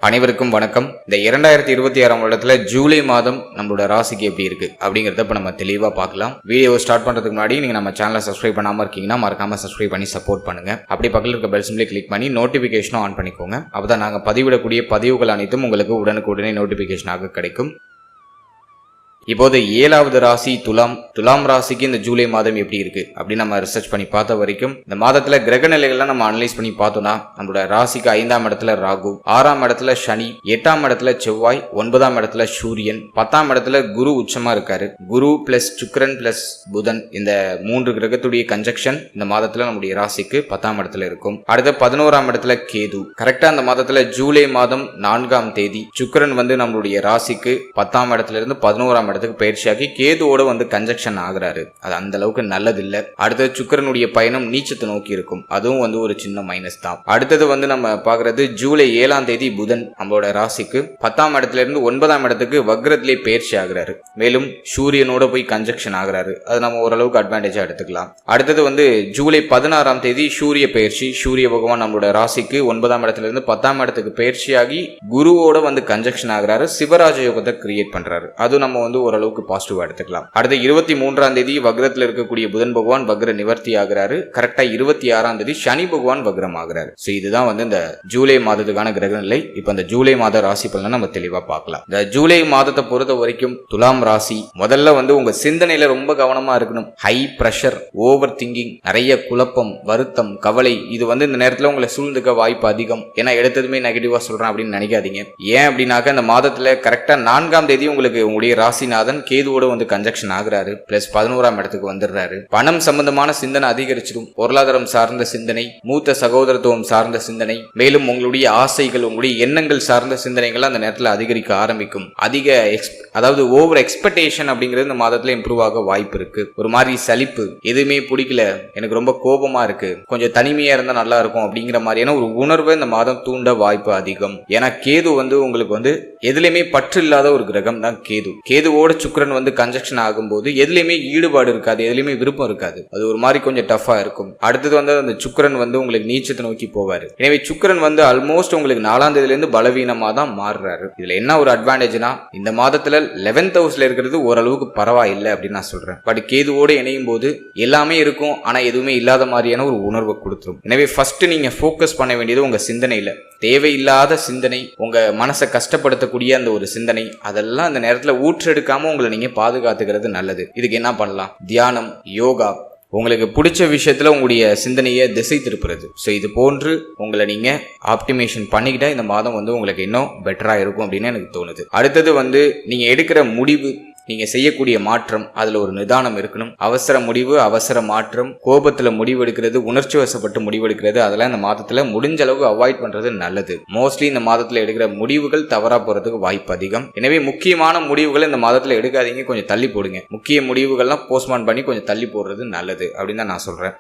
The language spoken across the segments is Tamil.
அனைவருக்கும் வணக்கம். இந்த 2026 வருடத்துல ஜூலை மாதம் நம்மளோட ராசிக்கு எப்படி இருக்கு அப்படிங்கறத இப்ப நம்ம தெளிவா பார்க்கலாம். வீடியோ ஸ்டார்ட் பண்றதுக்கு முன்னாடி நீங்க நம்ம சேனலை சப்ஸ்கிரைப் பண்ணாம இருக்கீங்கன்னா மறக்காம சப்ஸ்கிரைப் பண்ணி சப்போர்ட் பண்ணுங்க. அப்படி பக்கத்துல இருக்க பெல் சிம்பலை கிளிக் பண்ணி நோட்டிபிகேஷனும் ஆன் பண்ணிக்கோங்க. அப்பதான் நாங்க பதிவிடக்கூடிய பதிவுகள் அனைத்தும் உங்களுக்கு உடனுக்குடனே நோட்டிபிகேஷனாக கிடைக்கும். இப்போது 7வது ராசி துலாம் ராசிக்கு இந்த ஜூலை மாதம் எப்படி இருக்கு அப்படின்னு நம்ம ரிசர்ச் பண்ணி பார்த்த வரைக்கும் இந்த மாதத்துல கிரக நிலைகள்லாம் நம்ம அனலைஸ் பண்ணி பார்த்தோம்னா நம்மளோட ராசிக்கு 5ஆம் இடத்துல ராகு, 6ஆம் இடத்துல சனி, 8ஆம் இடத்துல செவ்வாய், 9ஆம் இடத்துல சூரியன், 10ஆம் இடத்துல குரு உச்சமா இருக்காரு. குரு பிளஸ் சுக்கிரன் பிளஸ் புதன் இந்த 3 கிரகத்துடைய கன்ஜெக்ஷன் இந்த மாதத்துல நம்முடைய ராசிக்கு 10ஆம் இடத்துல இருக்கும். அடுத்த 11ஆம் இடத்துல கேது. கரெக்டா அந்த மாதத்துல ஜூலை மாதம் 4ஆம் தேதி சுக்கிரன் நம்மளுடைய ராசிக்கு 10ஆம் இடத்துல இருந்து 11ஆம் இடத்துக்கு பயிற்சியாகி கேதுவோட கன்ஜெக்ஷன் ஆகுறாரு. அது அந்த அளவுக்கு நல்லது இல்ல. அடுத்தது சுக்கிரனுடைய பயணம் நீச்சத்தை நோக்கி இருக்கும். அதுவும் ஒரு சின்ன மைனஸ் தான். அடுத்தது நம்ம பாக்குறது ஜூலை 7ஆம் தேதி புதன் நம்மளோட ராசிக்கு 10ஆம் இடத்துல இருந்து 9ஆம் இடத்துக்கு வக்ரத்திலே பயிற்சி ஆகுறாரு. மேலும் சூரியனோட போய் கன்ஜெக்ஷன் ஆகுறாரு. அது நம்ம ஓரளவுக்கு அட்வான்டேஜா எடுத்துக்கலாம். அடுத்தது ஜூலை 16ஆம் தேதி சூரிய பயிற்சி. சூரிய பகவான் நம்மளோட ராசிக்கு 9ஆம் இடத்துல இருந்து 10ஆம் இடத்துக்கு பயிற்சியாகி குருவோட கன்ஜெக்ஷன் ஆகுறாரு. சிவராஜ யோகத்தை கிரியேட் பண்றாரு. அது நம்ம ஓரளவுக்கு பாசிட்டிவா எடுத்துக்கலாம். அடுத்த 23ஆம் தேதி வக்ரத்தில் இருக்கக்கூடிய புதன் பகவான் வக்ர நிவர்த்தி ஆகிறாரு. கரெக்டா 26ஆம் தேதி சனி பகவான் வக்ரம் ஆகிறாரு. இதுதான் இந்த ஜூலை மாதத்துக்கான கிரக நிலை. இப்ப இந்த ஜூலை மாத ராசி பலனை நம்ம தெளிவா பார்க்கலாம். இந்த ஜூலை மாதத்தை பொறுத்த வரைக்கும் துலாம் ராசி முதல்ல உங்க சிந்தனையில ரொம்ப கவனமா இருக்கணும். ஹை பிரஷர், ஓவர் திங்கிங், நிறைய குழப்பம், வருத்தம், கவலை இது இந்த நேரத்துல உங்களை சூழ்ந்துக்க வாய்ப்பு அதிகம். ஏன்னா எடுத்ததுமே நெகட்டிவா சொல்றேன் அப்படின்னு நினைக்காதீங்க. ஏன் அப்படின்னாக்க இந்த மாதத்துல கரெக்டா 4ஆம் தேதி உங்களுக்கு உங்களுடைய ராசிநாதன் கேதுவோட கன்ஜெக்ஷன் ஆகுறாரு. பிளஸ் 11ஆம் இடத்துக்கு வந்துடுறாரு. பணம் சம்பந்தமான சிந்தனை அதிகரிச்சிடும். பொருளாதாரம் சார்ந்த சிந்தனை, மூத்த சகோதரத்துவம் சார்ந்த சிந்தனை, மேலும் உங்களுடைய ஆசைகள், உங்களுடைய எண்ணங்கள் சார்ந்த சிந்தனைகள் அந்த நேரத்தில் அதிகரிக்க ஆரம்பிக்கும். அதாவது ஓவர் எக்ஸ்பெக்டேஷன் அப்படிங்கிறது இந்த மாதத்துல இம்ப்ரூவ் ஆக வாய்ப்பு இருக்கு. ஒரு மாதிரி சலிப்பு, எதுவுமே பிடிக்கல, எனக்கு ரொம்ப கோபமா இருக்கு, கொஞ்சம் தனிமையா இருந்தா நல்லா இருக்கும் அப்படிங்கிற மாதிரியான ஒரு உணர்வை இந்த மாதம் தூண்ட வாய்ப்பு அதிகம். ஏன்னா கேது உங்களுக்கு எதுலையுமே பற்று இல்லாத ஒரு கிரகம் தான் கேது. கேதுவோட சுக்கிரன் கன்ஜெக்ஷன் ஆகும்போது எதுலையுமே ஈடுபாடு இருக்காது, எதுலையுமே விருப்பம் இருக்காது. அது ஒரு மாதிரி கொஞ்சம் டஃபா இருக்கும். அடுத்தது அந்த சுக்கிரன் உங்களுக்கு நீச்சத்தை நோக்கி போவாரு. எனவே சுக்கிரன் ஆல்மோஸ்ட் உங்களுக்கு 4ஆம் தேதியில இருந்து பலவீனமா தான் மாறுறாரு. இதுல என்ன ஒரு அட்வான்டேஜ்னா இந்த மாதத்துல 11th ஹவுஸ்ல இருக்கிறது ஓரளவுக்கு பரவாயில்லை அப்படின்னு நான் சொல்றேன். பட் கேதுவோடு இணையும் போது எல்லாமே இருக்கும், ஆனா எதுவுமே இல்லாத மாதிரியான ஒரு உணர்வை கொடுத்துரும். எனவே ஃபர்ஸ்ட் நீங்க ஃபோக்கஸ் பண்ண வேண்டியது உங்க சிந்தனையில. தேவையில்லாத சிந்தனை, உங்க மனசை கஷ்டப்படுத்தக்கூடிய அந்த ஒரு சிந்தனை, அதெல்லாம் அந்த நேரத்துல ஊற்றெடுக்காம உங்களை நீங்க பாதுகாத்துக்கிறது நல்லது. இதுக்கு என்ன பண்ணலாம்? தியானம், யோகா, உங்களுக்கு பிடிச்ச விஷயத்துல உங்களுடைய சிந்தனையை திசை திருப்புறது. இது போன்று உங்களை நீங்க ஆப்டிமேஷன் பண்ணிக்கிட்டா இந்த மாதம் உங்களுக்கு இன்னும் பெட்டரா இருக்கும் அப்படின்னு எனக்கு தோணுது. அடுத்தது நீங்க எடுக்கிற முடிவு, நீங்க செய்யக்கூடிய மாற்றம், அதுல ஒரு நிதானம் இருக்கணும். அவசர முடிவு, அவசர மாற்றம், கோபத்துல முடிவெடுக்கிறது, உணர்ச்சி வசப்பட்டு முடிவெடுக்கிறது, அதெல்லாம் இந்த மாதத்துல முடிஞ்ச அளவுக்கு அவாய்ட் பண்றது நல்லது. மோஸ்ட்லி இந்த மாதத்துல எடுக்கிற முடிவுகள் தவறா போறதுக்கு வாய்ப்பு அதிகம். எனவே முக்கியமான முடிவுகளை இந்த மாதத்துல எடுக்காதீங்க, கொஞ்சம் தள்ளி போடுங்க. முக்கிய முடிவுகள்லாம் போஸ்ட்மான் பண்ணி கொஞ்சம் தள்ளி போடுறது நல்லது அப்படின்னு தான் நான் சொல்றேன்.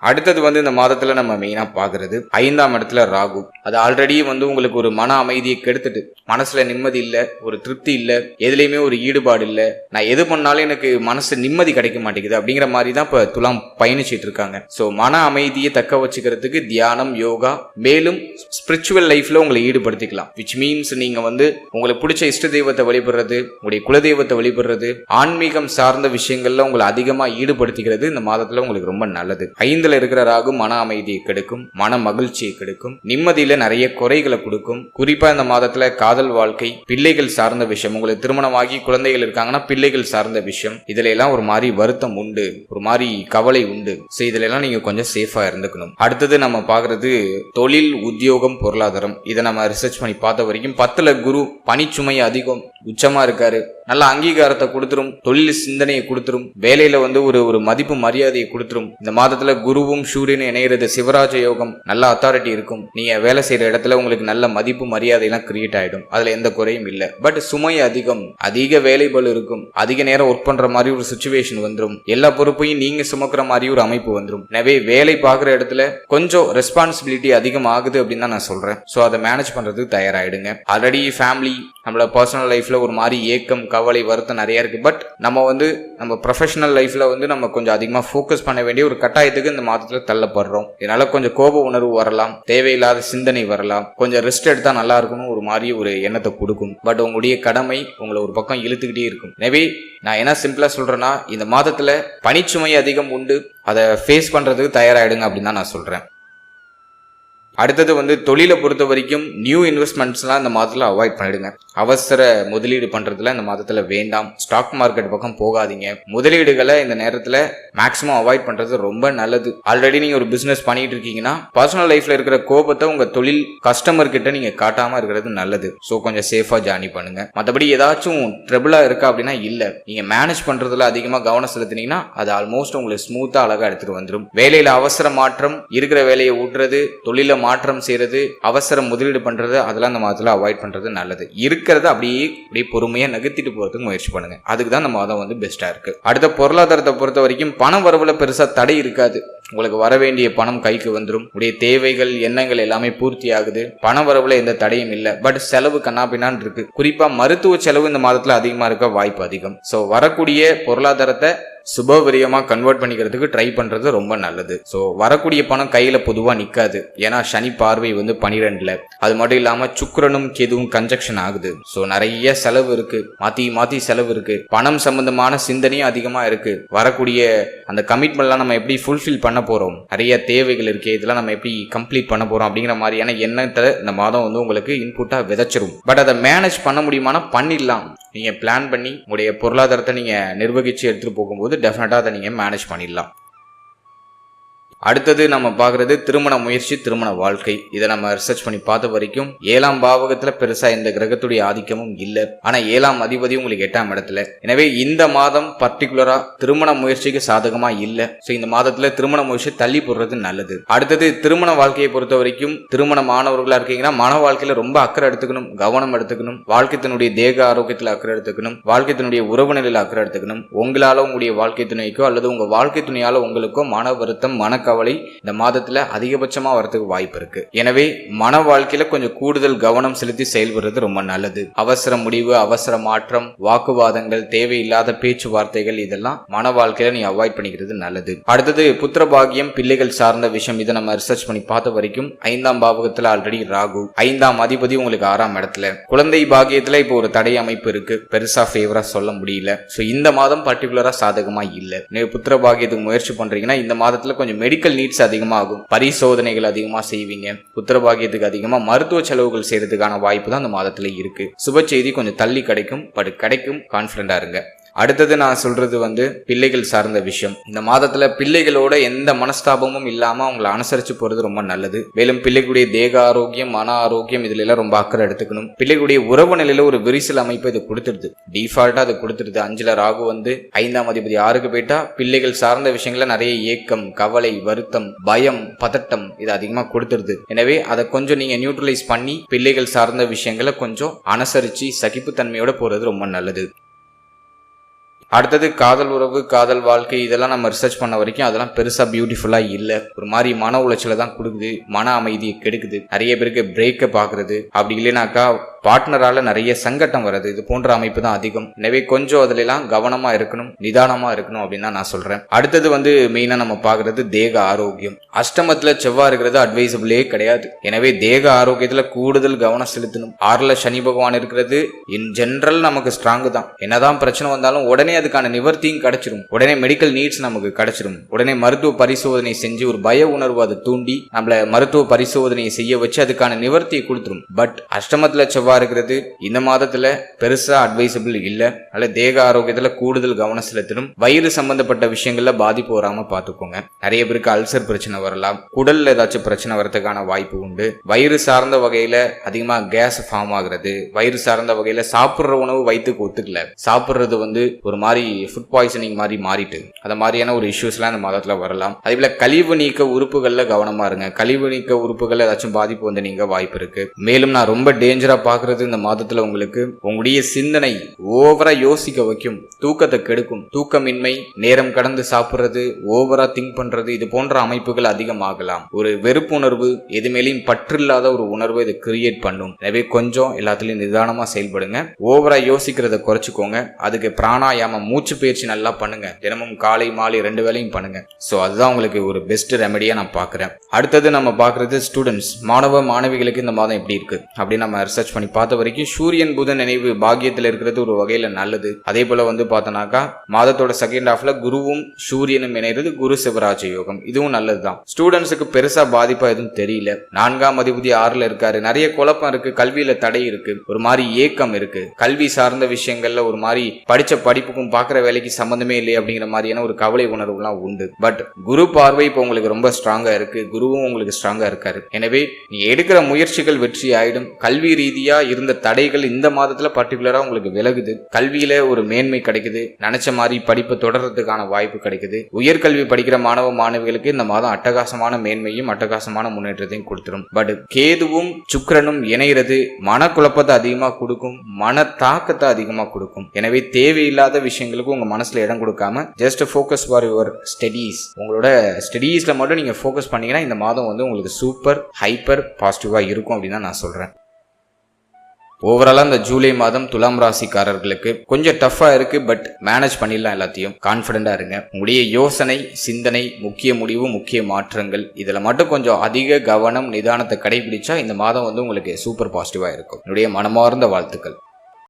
அடுத்தது இந்த மாதத்துல நம்ம மெயினா பாக்குறது 5ஆம் இடத்துல ராகு. அது ஆல்ரெடி உங்களுக்கு ஒரு மன அமைதியை கெடுத்துட்டு, மனசுல நிம்மதி இல்ல, ஒரு திருப்தி இல்ல, எதுலையுமே ஒரு ஈடுபாடு இல்ல, நான் எது பண்ணாலும் எனக்கு மனசு நிம்மதி கிடைக்க மாட்டேங்குது அப்படிங்கிற மாதிரி தான் இப்ப துலாம் பயணிச்சிட்டு இருக்காங்க. மன அமைதியை தக்க வச்சுக்கிறதுக்கு தியானம், யோகா, மேலும் ஸ்பிரிச்சுவல் லைஃப்ல உங்களை ஈடுபடுத்திக்கலாம். விச் மீன்ஸ் நீங்க உங்களுக்கு பிடிச்ச இஷ்ட தெய்வத்தை வழிபடுறது, உங்களுடைய குலதெய்வத்தை வழிபடுறது, ஆன்மீகம் சார்ந்த விஷயங்கள்ல உங்களை அதிகமா ஈடுபடுத்திக்கிறது இந்த மாதத்துல உங்களுக்கு ரொம்ப நல்லது. 5ல இருக்கிற ராகு மன அமைதியை கெடுக்கும், மன மகிழ்ச்சியை கெடுக்கும், நிம்மதியில நிறைய குறைகளை கொடுக்கும். குறிப்பா இந்த மாதத்துல காதல் வாழ்க்கை, பிள்ளைகள் சார்ந்த விஷயம், உங்களுக்கு திருமணமாகி குழந்தைகள் இருக்காங்கன்னா பிள்ளைகள் சார்ந்த விஷயம், இதுல எல்லாம் ஒரு மாதிரி வருத்தம் உண்டு, ஒரு மாதிரி கவலை உண்டு. இதுல எல்லாம் நீங்க கொஞ்சம் சேஃபா இருந்துக்கணும். அடுத்தது நம்ம பாக்குறது தொழில், உத்தியோகம், பொருளாதாரம். இதை நம்ம ரிசர்ச் பண்ணி பார்த்த வரைக்கும் 10ல குரு பணிச்சுமை அதிகம், உச்சமா இருக்காரு. நல்ல அங்கீகாரத்தை கொடுத்துரும், தொழில் சிந்தனையை கொடுத்துரும், வேலையில ஒரு மதிப்பு மரியாதையை கொடுத்துரும். இந்த மாதத்துல குருவும் சூரியனும் இணைகிறது சிவராஜ யோகம், நல்ல அத்தாரிட்டி இருக்கும். நீங்க வேலை செய்யற இடத்துல உங்களுக்கு நல்ல மதிப்பு மரியாதை எல்லாம் கிரியேட் ஆயிடும். அதுல எந்த குறையும் இல்ல. பட் சுமை அதிகம், அதிக வேலை பளு இருக்கும், அதிக நேரம் ஒர்க் பண்ற மாதிரி ஒரு சிச்சுவேஷன் வந்துடும். எல்லா பொறுப்பையும் நீங்க சுமக்கிற மாதிரி ஒரு அமைப்பு வந்துடும். எனவே வேலை பார்க்குற இடத்துல கொஞ்சம் ரெஸ்பான்சிபிலிட்டி அதிகம் ஆகுது அப்படின்னு தான் நான் சொல்றேன். அதை மேனேஜ் பண்றதுக்கு தயாராயிடுங்க. ஆல்ரெடி ஃபேமிலி நம்மள பர்சனல் லைஃப்ல ஒரு மாதிரி ஏக்கம் கவலை வருத்தம் நிறைய இருக்கு. பட் நம்ம ப்ரொஃபஷனல் லைஃப்ல நம்ம கொஞ்சம் அதிகமா ஃபோக்கஸ் பண்ண வேண்டிய ஒரு கட்டாயத்துக்கு இந்த மாதத்துல தள்ளப்படுறோம். இதனால கொஞ்சம் கோப உணர்வு வரலாம், தேவையில்லாத சிந்தனை வரலாம், கொஞ்சம் ரெஸ்ட் எடுத்தா நல்லா இருக்கணும் ஒரு மாதிரி ஒரு எண்ணத்தை கொடுக்கும். பட் உங்களுடைய கடமை உங்களை ஒரு பக்கம் இழுத்துக்கிட்டே இருக்கும். எனவே நான் என்ன சிம்பிளா சொல்றேன்னா, இந்த மாதத்துல பணிச்சுமை அதிகம் உண்டு, அதை ஃபேஸ் பண்றதுக்கு தயாராயிடுங்க அப்படின்னு தான் நான் சொல்றேன். அடுத்தது தொழிலை பொறுத்த வரைக்கும் நியூ இன்வெஸ்ட்மெண்ட்ஸ்லாம் இந்த மாதத்தில் அவாய்ட் பண்ணிடுங்க. அவசர முதலீடு பண்றதுல இந்த மாதத்துல வேண்டாம். ஸ்டாக் மார்க்கெட் பக்கம் போகாதீங்க. முதலீடுகளை இந்த நேரத்தில் மேக்ஸிமம் அவாய்ட் பண்றது ரொம்ப நல்லது. ஆல்ரெடி நீங்க ஒரு பிசினஸ் பண்ணிட்டு இருக்கீங்கன்னா பர்சனல் லைஃப்ல இருக்கிற கோபத்தை உங்க தொழில் கஸ்டமர் கிட்ட நீங்க காட்டாம இருக்கிறது நல்லது. ஸோ கொஞ்சம் சேஃபா ஜார்னி பண்ணுங்க. மற்றபடி ஏதாச்சும் ட்ரபிளா இருக்கா அப்படின்னா இல்ல, நீங்க மேனேஜ் பண்றதுல அதிகமா கவனம் செலுத்தினீங்கன்னா அது ஆல்மோஸ்ட் உங்களுக்கு ஸ்மூத்தா அழகா எடுத்துட்டு வந்துடும். வேலையில அவசர மாற்றம், இருக்கிற வேலையை ஊட்டுறது, தொழில மாற்றம் செய்யறது, அவசர முதலீடு பண்றது, அதெல்லாம் இந்த மாதத்துல அவாய்ட் பண்றது நல்லது. இருக்கிறத அப்படியே பொறுமையா நகர்த்திட்டு போறதுக்கு முயற்சி பண்ணுங்க. அதுக்கு தான் இந்த மாதம் பெஸ்டா இருக்கு. அடுத்த பொருளாதாரத்தை பொறுத்த வரைக்கும் பண வரவுல பெருசா தடை இருக்காது. உங்களுக்கு வர வேண்டிய பணம் கைக்கு வந்துடும். உடைய தேவைகள் எண்ணங்கள் எல்லாமே பூர்த்தி ஆகுது. பண வரவுல எந்த தடையும் இல்லை. பட் செலவு கண்ணாபின்னான்னு இருக்கு. குறிப்பா மருத்துவ செலவு இந்த மாதத்துல அதிகமா இருக்க வாய்ப்பு அதிகம். சோ வரக்கூடிய பொருளாதாரத்தை சுபவிரியமா கன்வெர்ட் பண்ணிக்கிறதுக்கு ட்ரை பண்றது ரொம்ப நல்லது. ஸோ வரக்கூடிய பணம் கையில பொதுவா நிக்காது. ஏன்னா சனி பார்வை 12ல, அது மட்டும் இல்லாம சுக்கிரனும் கேதுவும் கன்ஜக்ஷன் ஆகுது. ஸோ நிறைய செலவு இருக்கு, மாத்தி செலவு இருக்கு. பணம் சம்பந்தமான சிந்தனையும் அதிகமா இருக்கு. வரக்கூடிய அந்த கமிட்மெண்ட்லாம் நம்ம எப்படி ஃபுல்ஃபில் பண்ண போறோம், நிறைய தேவைகள் இருக்கு, இதெல்லாம் நம்ம எப்படி கம்ப்ளீட் பண்ண போறோம் அப்படிங்கிற மாதிரியான எண்ணத்தை இந்த மாதம் உங்களுக்கு இன்புட்டா விதைச்சிரும். பட் அதை மேனேஜ் பண்ண முடியுமானா பண்ணிடலாம். நீங்க பிளான் பண்ணி உங்களுடைய பொருளாதாரத்தை நீங்க நிர்வகிச்சு எடுத்துட்டு போகும்போது டெஃபினட்டா அதை நீங்க மேனேஜ் பண்ணிடலாம். அடுத்தது நம்ம பார்க்கறது திருமண முயற்சி, திருமண வாழ்க்கை. இதை நம்ம ரிசர்ச் பண்ணி பார்த்த வரைக்கும் 7ஆம் பாவகத்துல பெருசா எந்த கிரகத்துடைய ஆதிக்கமும் இல்லை. ஆனா 7ஆம் அதிபதி உங்களுக்கு 8ஆம் இடத்துல. எனவே இந்த மாதம் பர்டிகுலரா திருமண முயற்சிக்கு சாதகமா இல்லை. ஸோ இந்த மாதத்துல திருமண முயற்சி தள்ளி போடுறது நல்லது. அடுத்தது திருமண வாழ்க்கையை பொறுத்த வரைக்கும் திருமண மாணவர்களா இருக்கீங்கன்னா மன வாழ்க்கையில ரொம்ப அக்கறை எடுத்துக்கணும், கவனம் எடுத்துக்கணும். வாழ்க்கைத்தினுடைய தேக ஆரோக்கியத்துல அக்கறை எடுத்துக்கணும். வாழ்க்கைத்தினுடைய உறவு நிலையில அக்கறை எடுத்துக்கணும். உங்களால உங்களுடைய வாழ்க்கை துணைக்கோ அல்லது உங்க வாழ்க்கை துணையால உங்களுக்கோ மன வருத்தம், மனக்கவலை இந்த மாதத்துல அதிகபட்சமா வரதுக்கு வாய்ப்பு இருக்கு. எனவே மன வாழ்க்கையில கொஞ்சம் கூடுதல் கவனம் செலுத்தி செயல்படுறது ரொம்ப நல்லது. அவசர முடிவு, அவசர மாற்றம், வாக்குவாதங்கள், தேவையில்லாத பேச்சுவார்த்தைகள் இதெல்லாம் மன வாழ்க்கையில நீ அவாய்ட் பண்ணிக்கிறது நல்லது. அடுத்தது புத்திர பாகியம், பிள்ளைகள் சார்ந்த விஷயம். இதை நம்ம ரிசர்ச் பண்ணி பார்த்த வரைக்கும் 5ஆம் பாவகத்துல ஆல்ரெடி ராகு, 5ஆம் அதிபதி உங்களுக்கு 6ஆம் இடத்துல. குழந்தை பாகியத்துல இப்போ ஒரு தடை அமைப்பு இருக்கு, பெருசா ஃபேவரா சொல்ல முடியல. சோ இந்த மாதம் பர்டிகுலரா சாதகமா இல்ல. நீங்க புத்திர பாகியத்துக்கு முயற்சி பண்றீங்கன்னா இந்த மாதத்துல கொஞ்சம் மெடிக்கல் நீட்ஸ் அதிகமாகும், பரிசோதனைகள் அதிகமா செய்வீங்க. புத்திரபாகியத்துக்கு அதிகமா மருத்துவ செலவுகள் செய்யறதுக்கான வாய்ப்பு தான் அந்த மாதத்துல இருக்கு. சுப செய்தி கொஞ்சம் தள்ளி கிடைக்கும், பட் கிடைக்கும், கான்பிடண்டா இருங்க. அடுத்தது நான் சொல்றது பிள்ளைகள் சார்ந்த விஷயம். இந்த மாதத்துல பிள்ளைகளோட எந்த மனஸ்தாபமும் இல்லாம அவங்களை அனுசரிச்சு போறது ரொம்ப நல்லது. மேலும் பிள்ளைகளுடைய தேக ஆரோக்கியம், மன ஆரோக்கியம் இதுல எல்லாம் ரொம்ப அக்கறை எடுத்துக்கணும். பிள்ளைகளுடைய உறவு நிலையில ஒரு விரிசல் அமைப்பு இது கொடுத்துருது, டிஃபால்ட்டா அது கொடுத்துருது. 5ல ராகு 5ஆம் அதிபதி 6க்கு போயிட்டா பிள்ளைகள் சார்ந்த விஷயங்கள நிறைய ஏக்கம், கவலை, வருத்தம், பயம், பதட்டம் இது அதிகமா கொடுத்துருது. எனவே அதை கொஞ்சம் நீங்க நியூட்ரலைஸ் பண்ணி பிள்ளைகள் சார்ந்த விஷயங்களை கொஞ்சம் அனுசரிச்சு சகிப்புத்தன்மையோட போறது ரொம்ப நல்லது. அடுத்தது காதல் உறவு, காதல் வாழ்க்கை. இதெல்லாம் நம்ம ரிசர்ச் பண்ண வரைக்கும் அதெல்லாம் பெருசா பியூட்டிஃபுல்லா இல்ல. ஒரு மாதிரி மன உளைச்சலை தான் கொடுக்குது, மன அமைதியை கெடுக்குது. நிறைய பேருக்கு பிரேக்கப் ஆகுறது, அப்படி இல்லைனாக்கா பார்ட்னரால நிறைய சங்கட்டம் வருது. இது போன்ற அமைப்பு தான் அதிகம். எனவே கொஞ்சம் அதுல எல்லாம் கவனமா இருக்கணும், நிதானமா இருக்கணும் அப்படின்னு நான் சொல்றேன். அடுத்தது மெயினா நம்ம பாக்குறது தேக ஆரோக்கியம். அஷ்டமத்துல செவ்வாய் இருக்கிறது அட்வைசபிளே கிடையாது. எனவே தேக ஆரோக்கியத்துல கூடுதல் கவனம் செலுத்தணும். 6ல சனி பகவான் இருக்கிறது இன் ஜெனரல் நமக்கு ஸ்ட்ராங் தான். என்னதான் பிரச்சனை வந்தாலும் உடனே அதுக்கான நிவர்த்தியும் கிடைச்சிடும், உடனே மெடிக்கல் நீட்ஸ் நமக்கு கிடைச்சிடும். உடனே மருத்துவ பரிசோதனை செஞ்சு ஒரு பய உணர்வு அதை தூண்டி நம்மள மருத்துவ பரிசோதனையை செய்ய வச்சு அதுக்கான நிவர்த்தியை கொடுத்துரும். பட் அஷ்டமத்துல செவ்வாய் இருக்கிறது இந்த மாதத்துல பெருசா அட்வைசபிள் இல்ல. அதனால தேக ஆரோக்கியத்துல கூடுதல் கவனம் செலுத்தணும். வயிறு சம்பந்தப்பட்ட விஷயங்கள்ல பாதிப்பு வராம பாத்துக்கோங்க. நிறைய பேருக்கு அல்சர் பிரச்சனை வரலாம், குடல்ல ஏதாச்சும் பிரச்சனை வரதுக்கான வாய்ப்பு உண்டு. வயிறு சார்ந்த வகையில அதிகமா கேஸ் ஃபார்ம் ஆகுறது, வயிறு சார்ந்த வகையில சாப்பிடுற உணவு வயிற்றுக்கு ஒத்துக்கல, சாப்பிடுறது ஒரு மாதிரி ஃபுட் பாய்சனிங் மாதிரி மாறிட்டு அந்த மாதிரியான ஒரு இஷ்யூஸ்லாம் இந்த மாதத்துல வரலாம். அதே போல கழிவு நீக்க உறுப்புகள்ல கவனமா இருங்க. கழிவு நீக்க உறுப்புகள் ஏதாச்சும் பாதிப்பு நீங்க வாய்ப்பு இருக்கு. மேலும் நான் ரொம்ப டேஞ்சரா பார்க்க பாக்குறது இந்த மாதத்துல உங்களுக்கு உங்களுடைய சிந்தனை ஓவரா யோசிக்க வைக்கும், தூக்கத்தை கெடுக்கும். தூக்கமின்மை, நேரம் கடந்து சாப்பிடுறது, ஓவரா திங்க் பண்றது, இது போன்ற அமைப்புகள் அதிகமாகலாம். ஒரு வெறுப்புணர்வு, எதுமேலையும் பற்றில்லாத ஒரு உணர்வு இது கிரியேட் பண்ணும். எனவே கொஞ்சம் எல்லாத்துலயும் நிதானமா செயல்படுங்க. ஓவரா யோசிக்கிறத குறைச்சிக்கோங்க. அதுக்கு பிராணாயாமம், மூச்சு பயிற்சி நல்லா பண்ணுங்க. தினமும் காலை மாலை 2 வேளையும் பண்ணுங்க. சோ அதுதான் உங்களுக்கு ஒரு பெஸ்ட் ரெமெடியா நான் பாக்குறேன். அடுத்தது நம்ம பாக்குறது ஸ்டூடெண்ட்ஸ், மாணவ மாணவிகளுக்கு இந்த மாதம் எப்படி இருக்கு அப்படின்னு நம்ம ரிசர்ச் பண்ணி பார்த்த வரைக்கும் சூரியன் புதன் நினைவு பாக்கியத்தில் இருக்கிறது ஒரு வகையில நல்லது. அதே போல பார்த்தோம்னாக்கா மாதத்தோட செகண்ட் ஹாஃப்ல குருவும் சூரியனும் இணைகிறது, குரு சிவராஜ யோகம், இதுவும் நல்லதுதான். ஸ்டூடெண்ட்ஸுக்கு பெருசா பாதிப்பா எதுவும் தெரியல. 4ஆம் அதிபதி 6ல இருக்காரு. நிறைய குழப்பம் இருக்கு, கல்வியில தடை இருக்கு, ஒரு மாதிரி ஏக்கம் இருக்கு, கல்வி சார்ந்த விஷயங்கள்ல ஒரு மாதிரி படிச்ச படிப்புக்கும் பாக்குற வேலைக்கு சம்பந்தமே இல்லை அப்படிங்கிற மாதிரியான ஒரு கவலை உணர்வுலாம் உண்டு. பட் குரு பார்வை இப்போ உங்களுக்கு ரொம்ப ஸ்ட்ராங்கா இருக்கு, குருவும் உங்களுக்கு ஸ்ட்ராங்கா இருக்காரு. எனவே நீ எடுக்கிற முயற்சிகள் வெற்றி ஆயிடும். கல்வி ரீதியா இருந்த தடைகள் இந்த மாதத்துல பர்டிகுலரா உங்களுக்கு விலகுது. கல்வியில ஒரு மேன்மை கிடைக்குது. நினைச்ச மாதிரி படிப்பு தொடர்றதுக்கான வாய்ப்பு கிடைக்குது. உயர்கல்வி படிக்கிற மாணவ மாணவிகளுக்கு இந்த மாதம் அட்டகாசமான மேன்மையும் அட்டகாசமான முன்னேற்றத்தையும் கொடுத்துரும். பட் கேதுவும் சுக்கிரனும் இணைகிறது மனக்குழப்பத்தை அதிகமா கொடுக்கும், மன தாக்கத்தை அதிகமா கொடுக்கும். எனவே தேவையில்லாத விஷயங்களுக்கு உங்க மனசுல இடம் கொடுக்காம just focus for your studies, உங்களோட ஸ்டடீஸ்ல மட்டும் நீங்க ஃபோக்கஸ் பண்ணீங்கன்னா இந்த மாதம் உங்களுக்கு சூப்பர் ஹைப்பர் பாசிட்டிவா இருக்கும் அப்படின்னு தான் நான் சொல்றேன். ஓவராலா இந்த ஜூலை மாதம் துலாம் ராசிக்காரர்களுக்கு கொஞ்சம் டஃபா இருக்கு. பட் மேனேஜ் பண்ணிடலாம். எல்லாத்தையும் கான்பிடண்டா இருங்க. உங்களுடைய யோசனை, சிந்தனை, முக்கிய முடிவு, முக்கிய மாற்றங்கள், இதுல மட்டும் கொஞ்சம் அதிக கவனம், நிதானத்தை கடைபிடிச்சா இந்த மாதம் உங்களுக்கு சூப்பர் பாசிட்டிவா இருக்கும். என்னுடைய மனமார்ந்த வாழ்த்துக்கள்.